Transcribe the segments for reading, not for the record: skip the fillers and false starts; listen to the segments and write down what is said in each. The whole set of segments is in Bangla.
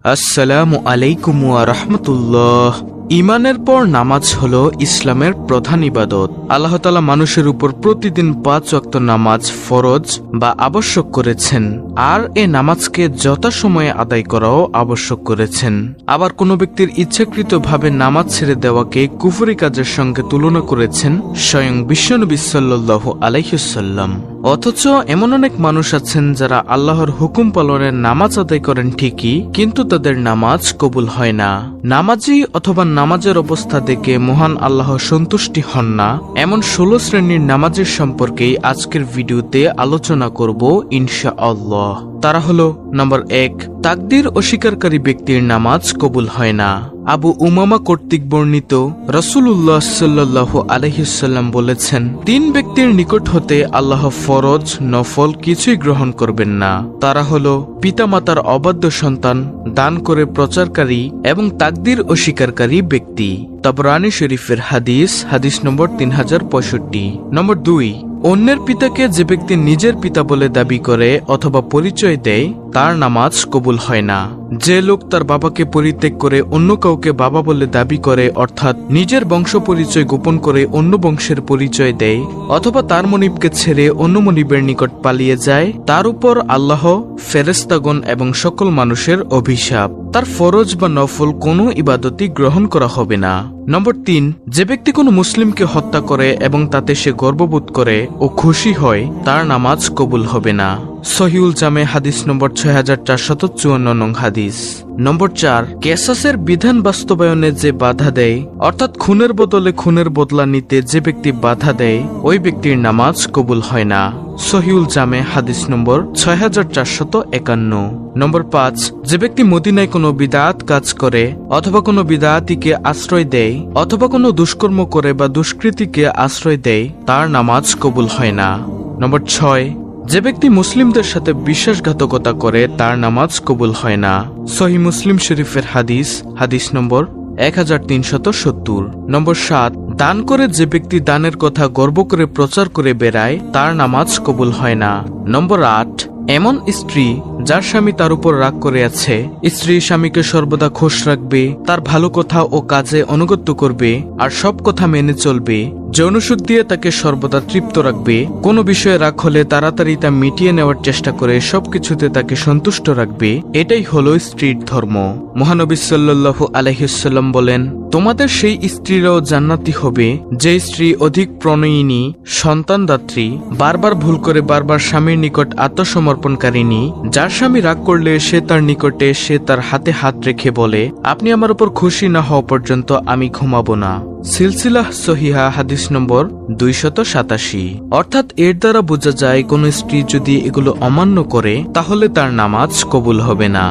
আসসালামু আলাইকুম ওয়া রাহমাতুল্লাহ। ঈমানের পর নামাজ হলো ইসলামের প্রধান ইবাদত। আল্লাহ তাআলা মানুষের উপর প্রতিদিন 5 ওয়াক্ত নামাজ ফরজ বা আবশ্যক করেছেন, আর এ নামাজকে যথাসময়ে আদায় করাও আবশ্যক করেছেন। আবার কোনো ব্যক্তির ইচ্ছাকৃতভাবে নামাজ ছেড়ে দেওয়াকে কুফরি কাজের সঙ্গে তুলনা করেছেন স্বয়ং বিশ্বনবী সাল্লাল্লাহু আলাইহি ওয়াসাল্লাম। অথচ এমন অনেক মানুষ আছেন যারা আল্লাহর হুকুম পালনের নামাজ আদায় করেন ঠিকই, কিন্তু তাদের নামাজ কবুল হয় না। নামাজি অথবা নামাজের অবস্থা দেখে মহান আল্লাহ সন্তুষ্টি হন না, এমন 16 শ্রেণীর নামাজের সম্পর্কেই আজকের ভিডিওতে আলোচনা করব ইনশাআল্লাহ। তারা হলো নম্বর 1, তাকদীর অস্বীকারী ব্যক্তির নামাজ কবুল হয় না। আবু উমামা কর্তৃক বর্ণিত, রাসূলুল্লাহ সাল্লাল্লাহু আলাইহি ওয়াসাল্লাম বলেছেন, 3 ব্যক্তির নিকট হতে আল্লাহ ফরজ নফল কিছুই গ্রহণ করবেন না। তারা হলো পিতামাতার অবাধ্য সন্তান, দান করে প্রচারকারী এবং তাকদীর অস্বীকারী ব্যক্তি। তাবরানী শরীফের হাদিস নম্বর 3065। নম্বর 2, অন্যের পিতাকে যে ব্যক্তি নিজের পিতা বলে দাবি করে অথবা পরিচয় দেয়, তার নামাজ কবুল হয় না। যে লোক তার বাবাকে পরিত্যাগ করে অন্য কাউকে বাবা বলে দাবি করে, অর্থাৎ নিজের বংশ পরিচয় গোপন করে অন্য বংশের পরিচয় দেয়, অথবা তার মনিবকে ছেড়ে অন্য মনিবের নিকট পালিয়ে যায়, তার উপর আল্লাহ, ফেরেশতাগণ এবং সকল মানুষের অভিশাপ। তার ফরজ বা নফল কোনো ইবাদতই গ্রহণ করা হবে না। নম্বর 3, যে ব্যক্তি কোনো মুসলিমকে হত্যা করে এবং তাতে সে গর্ববোধ করে ও খুশি হয়, তার নামাজ কবুল হবে না। সহিউল জামে হাদিস নম্বর 6454 নং হাদিস। নম্বর 4, কেসাসের বিধান বাস্তবায়নে যে বাধা দেয়, অর্থাৎ খুনের বদলে খুনের বদলা নিতে যে ব্যক্তি বাধা দেয়, ওই ব্যক্তির নামাজ কবুল হয় না। সহিউল জামে হাদিস নম্বর 6451। নম্বর 5, যে ব্যক্তি মদিনায় কোনো বিদআত কাজ করে অথবা কোনো বিদআতিকে আশ্রয় দেয় অথবা কোনো দুষ্কর্ম করে বা দুষ্কৃতীকে আশ্রয় দেয়, তার নামাজ কবুল হয় না। নম্বর 6, যে ব্যক্তি মুসলিমদের সাথে বিশ্বাসঘাতকতা করে, তার নামাজ কবুল হয় না। সহিহ মুসলিম শরীফের হাদিস নম্বর 1370। নম্বর 7, দান করে যে ব্যক্তি দানের কথা গর্ব করে প্রচার করে বেড়ায়, তার নামাজ কবুল হয় না। নম্বর 8, এমন স্ত্রী যার স্বামী তার উপর রাগ করে আছে, স্ত্রী স্বামীকে সর্বদা খোশ রাখবে, তার ভালো কথা ও কাজে অনুগত্য করবে আর সব কথা মেনে চলবে, যৌনসুখ দিয়ে তাকে সর্বদা তৃপ্ত রাখবে, কোনো বিষয়ে রাগ হলে তাড়াতাড়ি তা মিটিয়ে নেওয়ার চেষ্টা করে সবকিছুতে তাকে সন্তুষ্ট রাখবে, এটাই হলো স্ত্রীর ধর্ম। মহানবী সাল্লাল্লাহু আলাইহি ওয়াসাল্লাম বলেন, তোমাদের সেই স্ত্রীরাও জান্নাতি হবে যে স্ত্রী অধিক প্রণয়িনী, সন্তানদাত্রী, বারবার ভুল করে বারবার স্বামীর নিকট আত্মসমর্পণকারিণী, যার স্বামী রাগ করলে সে তার নিকটে সে তার হাতে হাত রেখে বলে, আপনি আমার উপর খুশি না হওয়া পর্যন্ত আমি ঘুমাবো না। সিলসিলাহ সহিহা হাদিস নম্বর 287। অর্থাৎ এর দ্বারা বোঝা যায়, কোন স্ত্রী যদি এগুলো অমান্য করে তাহলে তার নামাজ কবুল হবে না।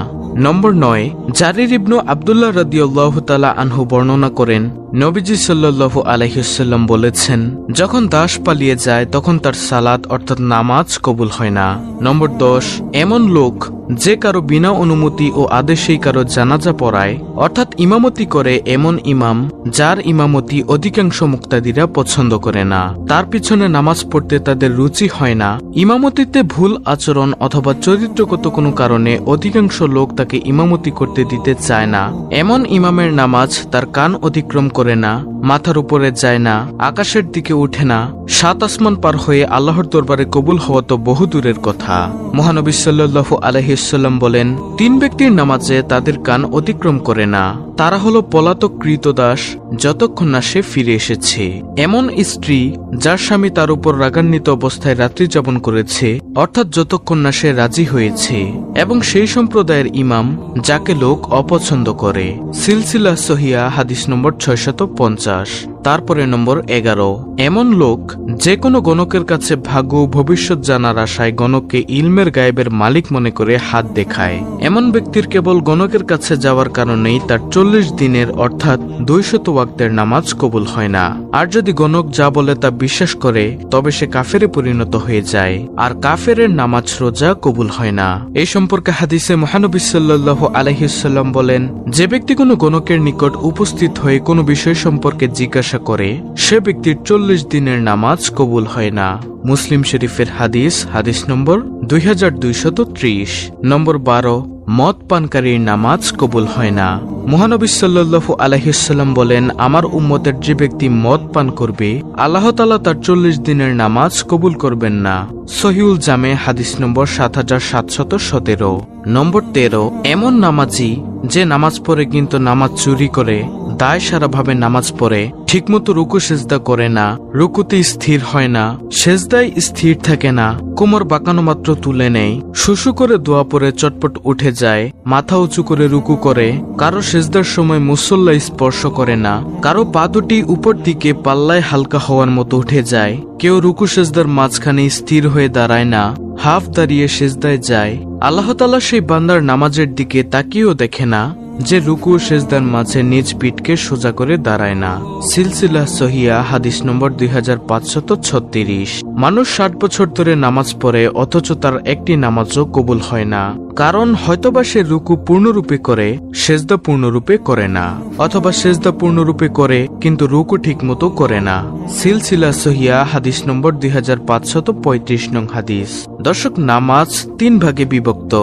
নম্বর 9, জারির ইবনু আব্দুল্লাহ রাদিয়াল্লাহু তাআলা আনহু বর্ণনা করেন, নবীজি সাল্লাল্লাহু আলাইহি ওয়াসাল্লাম বলেছেন, যখন দাস পালিয়ে যায় তখন তার সালাত অর্থাৎ নামাজ কবুল হয় না। নম্বর 10, এমন লোক যে কারো বিনা অনুমতি ও আদেশেই কারো জানাজা পড়ায়, অর্থাৎ ইমামতি করে এমন ইমাম যার ইমামতি অধিকাংশ মুক্তাদিরা পছন্দ করে না, তার পিছনে নামাজ পড়তে তাদের রুচি হয় না, ইমামতিতে ভুল আচরণ অথবা চরিত্রগত কোনো কারণে অধিকাংশ লোক তাকে ইমামতি করতে দিতে চায় না, এমন ইমামের নামাজ তার কান অতিক্রম করে না, মাথার উপরে যায় না, আকাশের দিকে উঠে না, 7 আসমান পার হয়ে আল্লাহর দরবারে কবুল হওয়া তো বহু দূরের কথা। মহানবী সাল্লাল্লাহু আলাইহি ওয়াসাল্লাম বলেন, 3 ব্যক্তির নামাজে তাদের কান অতিক্রম করে না, তারা হলো পলাতক কৃতদাস যতক্ষণ না সে ফিরে এসেছে, এমন স্ত্রী যার স্বামী তার উপর রাগান্বিত অবস্থায় রাত্রি যাপন করেছে, অর্থাৎ যতক্ষণ না সে রাজি হয়েছে, এবং সেই সম্প্রদায়ের ইমাম যাকে লোক অপছন্দ করে। সিলসিলা সহিয়া হাদিস নম্বর 650। তারপরে নম্বর 11, এমন লোক যে কোনো গণকের কাছে ভাগ্য ভবিষ্যৎ জানার আশায় গণককে ইলমের গায়েবের মালিক মনে করে হাত দেখায়, এমন ব্যক্তির কেবল গণকের কাছে যাওয়ার কারণেই তার 40 দিনের অর্থাৎ 200 ওয়াক্তের নামাজ কবুল হয় না। আর যদি গণক যা বলে তা বিশ্বাস করে তবে সে কাফেরে পরিণত হয়ে যায়, আর কাফেরের নামাজ রোজা কবুল হয় না। এই সম্পর্কে হাদিসে মহানবী সাল্লাল্লাহু আলাইহি ওয়াসাল্লাম বলেন, যে ব্যক্তি কোনো গণকের নিকট উপস্থিত হয়ে কোনো বিষয় সম্পর্কে জিজ্ঞাসা নেশা করে সে ব্যক্তির 40 দিনের নামাজ কবুল হয় না। মুসলিম শরীফের হাদিস নম্বর 2230। নম্বর 12, মদ পানকারীর নামাজ কবুল হয় না। মহানবী সাল্লাল্লাহু আলাইহি ওয়াসাল্লাম বলেন, আমার উম্মতের যে ব্যক্তি মদ পান করবে আল্লাহ তাআলা তার 40 দিনের নামাজ কবুল করবেন না। সহিউল জামে হাদিস নম্বর 7717। নম্বর 13, এমন নামাজি যে নামাজ পড়ে কিন্তু নামাজ চুরি করে, দায় সারাভাবে নামাজ পড়ে, ঠিকমতো রুকু সেজদা করে না, রুকুতে স্থির হয় না, সেজদায় স্থির থাকে না, কোমর বাঁকানো মাত্র তুলে নেয়, শুশু করে দোয়া পড়ে চটপট উঠে যায়, মাথা উঁচু করে রুকু করে, কারো সেজদার সময় মুসল্লা স্পর্শ করে না, কারো পা দুটি উপর দিকে পাল্লায় হালকা হওয়ার মতো উঠে যায়, কেউ রুকু সেজদার মাঝখানে স্থির হয়ে দাঁড়ায় না, হাফ দাঁড়িয়ে সেজদায় যায়, আল্লাহ তাআলা সেই বান্দার নামাজের দিকে তাকিয়েও দেখে না, যে রুকু সেজদার মাঝে নিজ পিঠকে সোজা করে দাঁড়ায় না। সিলসিলা সহিয়া হাদিস নম্বর 2536। মানুষ 60 বছর ধরে নামাজ পড়ে অথচ তার একটি নামাজও কবুল হয় না। কারণ হয়তোবা সে রুকু পূর্ণরূপে করে, সেজদা পূর্ণরূপে করে না, অথবা সেজদা পূর্ণরূপে করে কিন্তু রুকু ঠিক মতো করে না। সিলসিলা সহিয়া হাদিস নম্বর 2535 নং হাদিস। দর্শক, নামাজ 3 ভাগে বিভক্ত।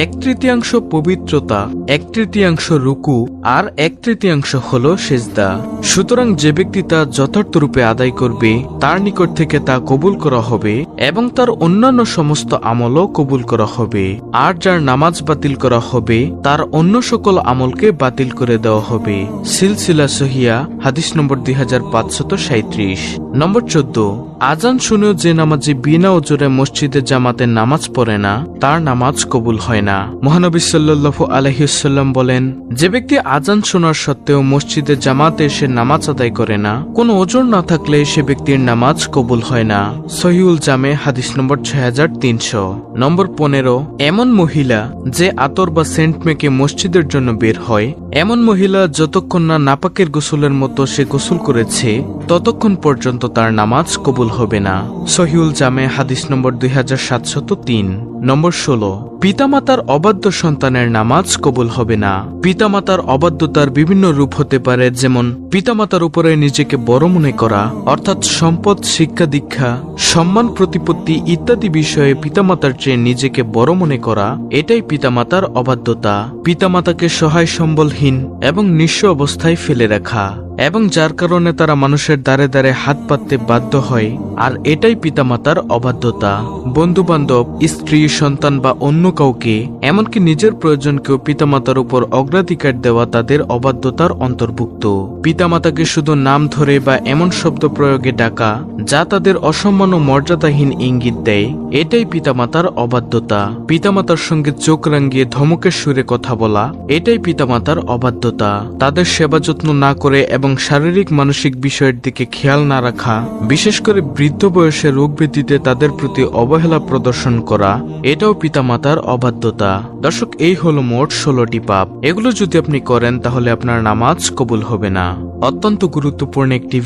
1/3 পবিত্রতা, 1/3 রুকু, আর 1/3 হলো সেজদা। সুতরাং যে ব্যক্তি তা যথার্থরূপে আদায় করবে তার নিকট থেকে তা কবুল করা হবে এবং তার অন্যান্য সমস্ত আমলও কবুল করা হবে। আর যার নামাজ বাতিল করা হবে তার অন্য সকল আমলকে বাতিল করে দেওয়া হবে। সিলসিলা সহিয়া হাদিস নম্বর 2537। নম্বর 14, আজান শুনেও যে নামাজি বিনা ওজরে মসজিদে জামাতে নামাজ পড়ে না তার নামাজ কবুল হয় না। মহানবী সাল্লাল্লাহু আলাইহি ওয়াসাল্লাম বলেন, যে ব্যক্তি আজান শোনার সত্ত্বেও মসজিদে জামাতে এসে নামাজ আদায় করে না, কোনো ওজর না থাকলে সে ব্যক্তির নামাজ কবুল হয় না। সহিউল জামে হাদিস নম্বর 6300। নম্বর 15, এমন মহিলা যে আতর বা সেন্ট মেখে মসজিদের জন্য বের হয়, এমন মহিলা যতক্ষণ না নাপাকের গোসলের মতো সে গোসল করেছে ততক্ষণ পর্যন্ত তার নামাজ কবুল হবে না। সহিউল জামে হাদিস নম্বর 2703। নম্বর 16, পিতামাতার অবাধ্য সন্তানের নামাজ কবুল হবে না। পিতামাতার অবাধ্যতার বিভিন্ন রূপ হতে পারে, যেমন পিতামাতার উপরে নিজেকে বড় মনে করা, অর্থাৎ সম্পদ, শিক্ষা দীক্ষা, সম্মান, প্রতিপত্তি ইত্যাদি বিষয়ে পিতামাতার চেয়ে নিজেকে বড় মনে করা, এটাই পিতামাতার অবাধ্যতা। পিতামাতাকে সহায় সম্বলহীন এবং নিঃস্ব অবস্থায় ফেলে রাখা, এবং যার কারণে তারা মানুষের দ্বারে দ্বারে হাত পাততে বাধ্য হয়, আর এটাই পিতামাতার অবাধ্যতা। বন্ধু বান্ধব, স্ত্রী, সন্তান বা অন্য কাউকে, এমনকি নিজের প্রয়োজনকেও পিতামাতার উপর অগ্রাধিকার দেওয়া তাদের অবাধ্যতার অন্তর্ভুক্ত। পিতামাতাকে শুধু নাম ধরে বা এমন শব্দ প্রয়োগে ডাকা যা তাদের অসম্মান ও মর্যাদাহীন ইঙ্গিত দেয়, এটাই পিতামাতার অবাধ্যতা। পিতামাতার সঙ্গে চোখ রাঙিয়ে ধমকের সুরে কথা বলা, এটাই পিতামাতার অবাধ্যতা। তাদের সেবা যত্ন না করে এবং শারীরিক মানসিক বিষয়ের দিকে খেয়াল না রাখা, বিশেষ করে বৃদ্ধ বয়সে রোগ ব্যাধিতে তাদের প্রতি অবহেলা প্রদর্শন করা, এটাও পিতামাতার অবাধ্যতা। দর্শক, এই হলো মোট 16টি পাপ। এগুলো যদি আপনি করেন তাহলে আপনার নামাজ কবুল হবে না। অত্যন্ত গুরুত্বপূর্ণ একটি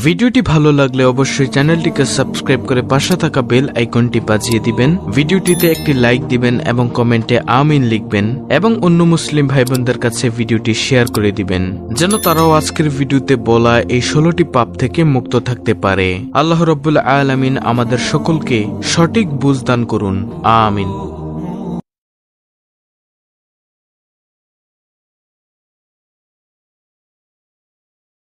ভিডিওটি ভালো লাগলে অবশ্যই চ্যানেলটিকে সাবস্ক্রাইব করে পাশে থাকা বেল আইকনটি বাজিয়ে দিবেন, ভিডিওটিতে একটি লাইক দিবেন এবং কমেন্টে আমিন লিখবেন, এবং অন্য মুসলিম ভাই বোনদের কাছে ভিডিওটি শেয়ার করে দিবেন যেন তারাও আজকের ভিডিওতে বলা এই 16টি পাপ থেকে মুক্ত থাকতে পারে। আল্লাহ রাব্বুল আলামিন আমাদের সকলকে সঠিক বুঝ দান করুন। আমিন।